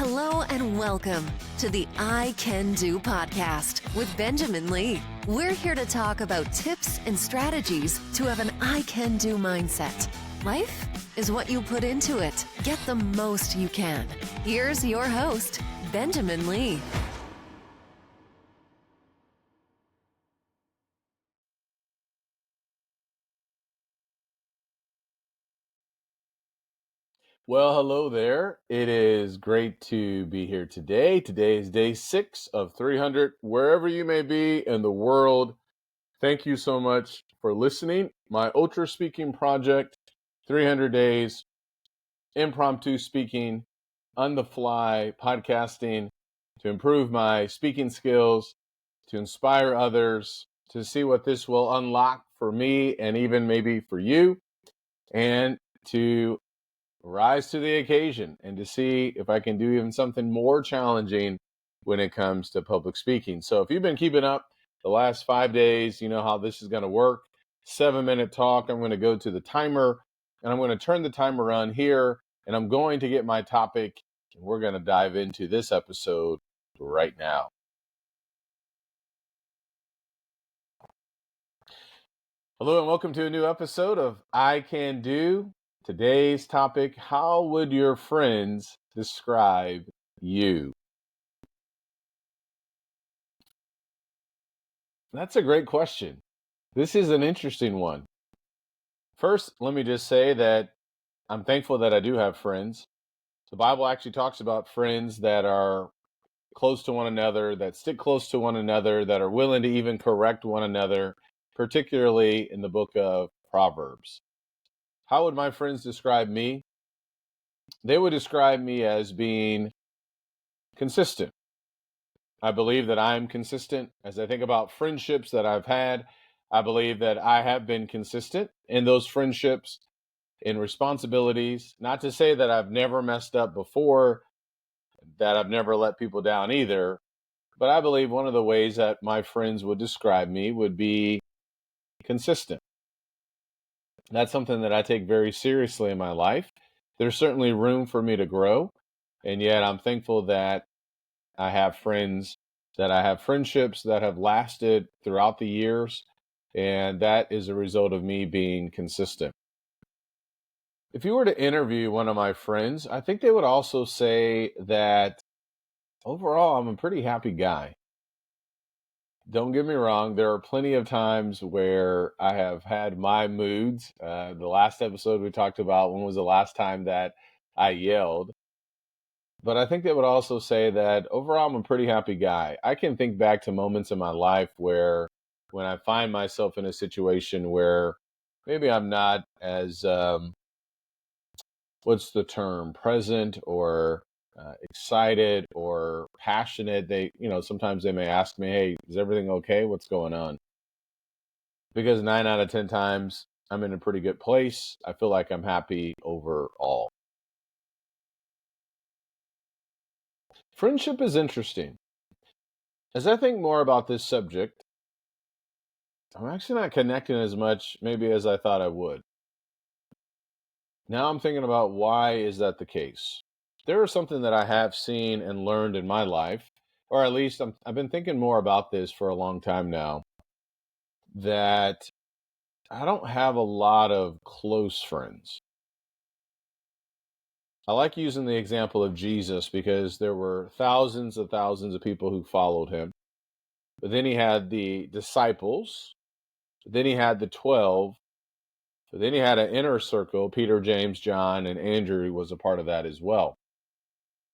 Hello and welcome to the I Can Do podcast with Benjamin Lee. We're here to talk about tips and strategies to have an I Can Do mindset. Life is what you put into it. Get the most you can. Here's your host, Benjamin Lee. Well, hello there. It is great to be here today. Today is day 6 of 300. Wherever you may be in the world, thank you so much for listening. My Ultraspeaking Project, 300 days, impromptu speaking, on the fly, podcasting to improve my speaking skills, to inspire others, to see what this will unlock for me and even maybe for you, and to rise to the occasion and to see if I can do even something more challenging when it comes to public speaking. So if you've been keeping up the last 5 days, you know how this is going to work. 7-minute talk. I'm going to go to the timer and I'm going to turn the timer on here and I'm going to get my topic and we're going to dive into this episode right now. Hello and welcome to a new episode of I Can Do. Today's topic, how would your friends describe you? That's a great question. This is an interesting one. First, let me just say that I'm thankful that I do have friends. The Bible actually talks about friends that are close to one another, that stick close to one another, that are willing to even correct one another, particularly in the book of Proverbs. How would my friends describe me? They would describe me as being consistent. I believe that I'm consistent. As I think about friendships that I've had, I believe that I have been consistent in those friendships, in responsibilities. Not to say that I've never messed up before, that I've never let people down either, but I believe one of the ways that my friends would describe me would be consistent. That's something that I take very seriously in my life. There's certainly room for me to grow, and yet I'm thankful that I have friends, that I have friendships that have lasted throughout the years, and that is a result of me being consistent. If you were to interview one of my friends, I think they would also say that overall, I'm a pretty happy guy. Don't get me wrong, there are plenty of times where I have had my moods. The last episode we talked about when was the last time that I yelled. But I think they would also say that overall, I'm a pretty happy guy. I can think back to moments in my life where when I find myself in a situation where maybe I'm not as, what's the term, present or excited or passionate. Sometimes they may ask me, hey, is everything okay? What's going on? Because 9 out of 10 times I'm in a pretty good place. I feel like I'm happy overall. Friendship is interesting. As I think more about this subject, I'm actually not connecting as much maybe as I thought I would. Now I'm thinking about why is that the case? There is something that I have seen and learned in my life, or at least I've been thinking more about this for a long time now, that I don't have a lot of close friends. I like using the example of Jesus because there were thousands of people who followed him. But then he had the disciples, then he had the 12, but then he had an inner circle. Peter, James, John, and Andrew was a part of that as well.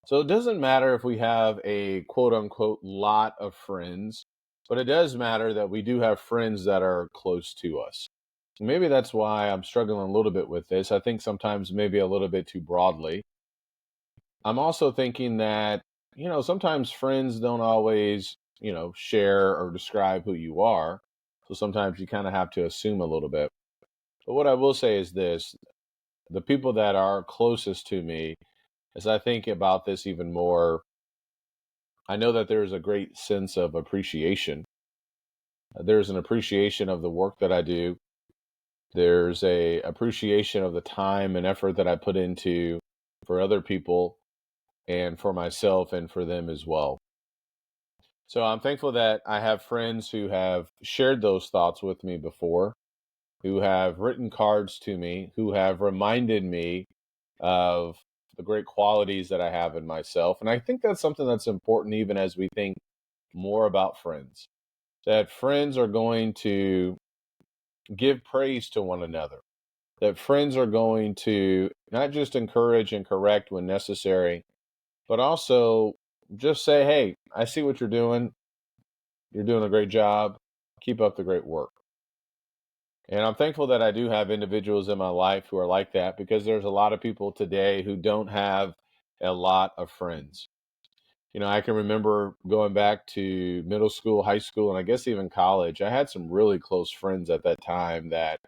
So it doesn't matter if we have a quote unquote lot of friends, but it does matter that we do have friends that are close to us. Maybe that's why I'm struggling a little bit with this. I think sometimes maybe a little bit too broadly. I'm also thinking that, sometimes friends don't always, share or describe who you are. So sometimes you kind of have to assume a little bit. But what I will say is this, the people that are closest to me, as I think about this even more, I know that there's a great sense of appreciation. There's an appreciation of the work that I do. There's a appreciation of the time and effort that I put into for other people. and for myself and for them as well. So I'm thankful that I have friends who have shared those thoughts with me before, who have written cards to me, who have reminded me of the great qualities that I have in myself. And I think that's something that's important even as we think more about friends, that friends are going to give praise to one another, that friends are going to not just encourage and correct when necessary, but also just say, hey, I see what you're doing. You're doing a great job. Keep up the great work. And I'm thankful that I do have individuals in my life who are like that, because there's a lot of people today who don't have a lot of friends. I can remember going back to middle school, high school, and I guess even college. I had some really close friends at that time that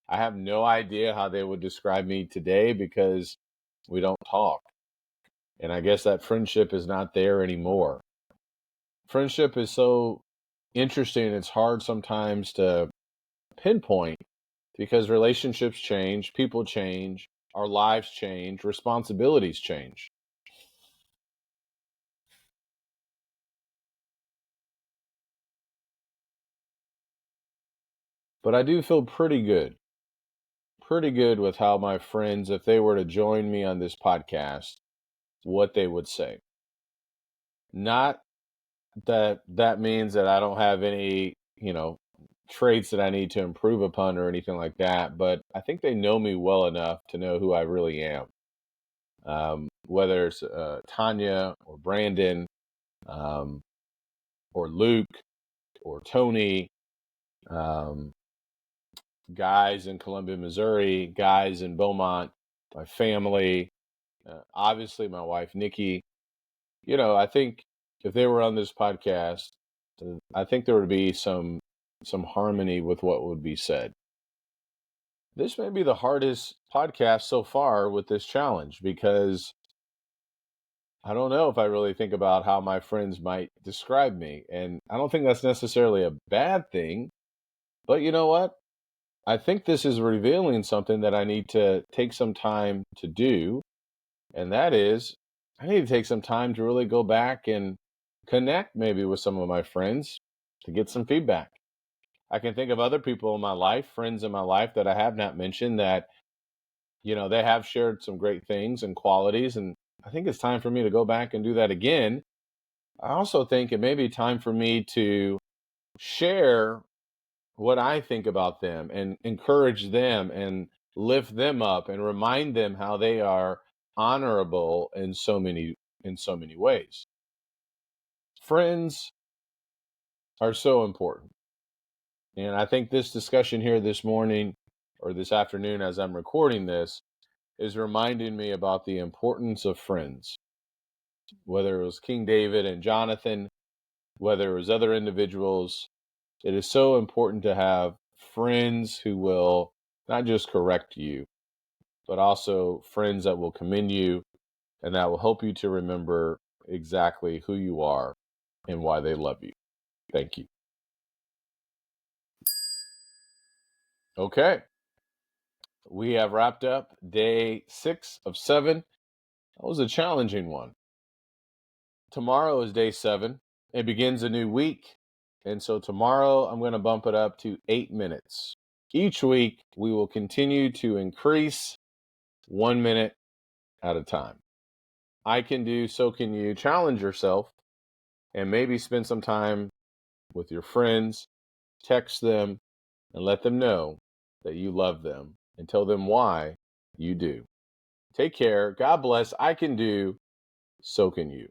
I have no idea how they would describe me today, because we don't talk. And I guess that friendship is not there anymore. Friendship is so interesting. It's hard sometimes to pinpoint, because relationships change, people change, our lives change, responsibilities change. But I do feel pretty good with how my friends, if they were to join me on this podcast, what they would say. Not that that means that I don't have any, traits that I need to improve upon or anything like that, but I think they know me well enough to know who I really am. Whether it's Tanya or Brandon, um, or Luke or Tony, um, guys in Columbia, Missouri, guys in Beaumont, my family, obviously my wife, Nikki. I think if they were on this podcast, I think there would be some harmony with what would be said. This may be the hardest podcast so far with this challenge, because I don't know if I really think about how my friends might describe me. And I don't think that's necessarily a bad thing. But you know what? I think this is revealing something that I need to take some time to do. And that is, I need to take some time to really go back and connect maybe with some of my friends to get some feedback. I can think of other people in my life, friends in my life that I have not mentioned, that, they have shared some great things and qualities. And I think it's time for me to go back and do that again. I also think it may be time for me to share what I think about them and encourage them and lift them up and remind them how they are honorable in so many ways. Friends are so important. And I think this discussion here this morning or this afternoon as I'm recording this is reminding me about the importance of friends. Whether it was King David and Jonathan, whether it was other individuals, it is so important to have friends who will not just correct you, but also friends that will commend you and that will help you to remember exactly who you are and why they love you. Thank you. Okay, we have wrapped up day 6 of 7. That was a challenging one. Tomorrow is day 7. It begins a new week. And so tomorrow I'm going to bump it up to 8 minutes. Each week we will continue to increase 1 minute at a time. I can do, so can you. Challenge yourself and maybe spend some time with your friends, text them, and let them know that you love them and tell them why you do. Take care. God bless. I can do, so can you.